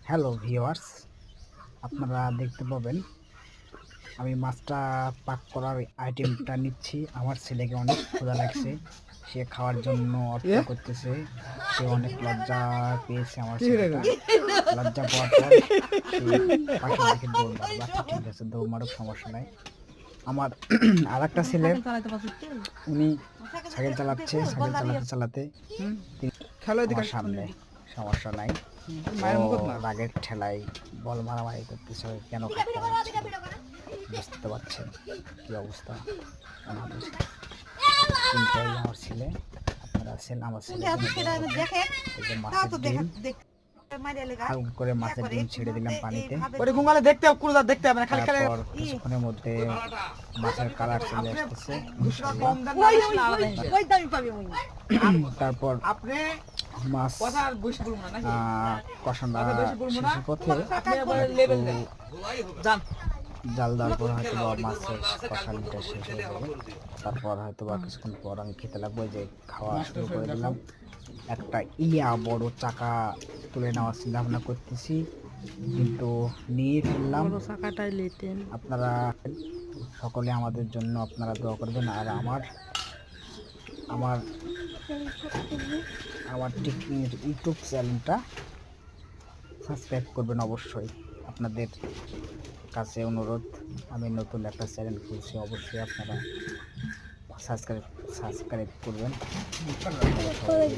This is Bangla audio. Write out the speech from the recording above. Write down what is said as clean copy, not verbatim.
হ্যালো ভিউয়ার্স, আপনারা দেখতে পাবেন আমি মাছটা পাক করার আইটেমটা নিচ্ছি। আমার ছেলেকে অনেক ক্ষুধা লাগছে, সে খাওয়ার জন্য অপেক্ষা করতেছে। সে অনেক লজ্জা পেয়েছে। আমার ছেলেটা লজ্জা পাওয়ার পর সে পাশের দিকে দৌড় মারবে। আচ্ছা ঠিক আছে, দৌড় মারুক, সমস্যা নাই। আমার আর একটা ছেলে, উনি সাইকেল চালাচ্ছে, সাইকেল চালাতে চালাতে আমার সামনে, সমস্যা নাই। রাগের ঠেলায় বল মারামারি করতেছে। কেন খাচ্ছে বুঝতে পারছেন কি অবস্থা আমাদের। তিনটাই আমার ছেলে, আপনারা আছেন। আমার ছেলে মাছের ডিম হালকা করে মাছের ডিম ছেড়ে দিলাম পানিতে। তারপর কিছুক্ষণের মধ্যে মাছের কালার চলে আসতেছে। তারপর মাছ কষানো শেষের পথে জাল দেওয়ার পর হয়তো বা মাছের কষানিটা শেষ হয়ে যাবে। তারপর হয়তো বা কিছুক্ষণ পর আমি খেতে লাগবো। যে খাওয়া শুরু করে দিলাম। একটা বড় চাকা তুলে নেওয়ার চিন্তা ভাবনা করতেছি, কিন্তু নিয়ে ফেললাম। আপনারা সকলে আমাদের জন্য আপনারা দোয়া করবেন। আর আমার আমার আমার ইউটিউব চ্যানেলটা সাবস্ক্রাইব করবেন অবশ্যই। আপনাদের কাছে অনুরোধ, আমি নতুন একটা চ্যানেল খুলছি, অবশ্যই আপনারা সাবস্ক্রাইব করবেন।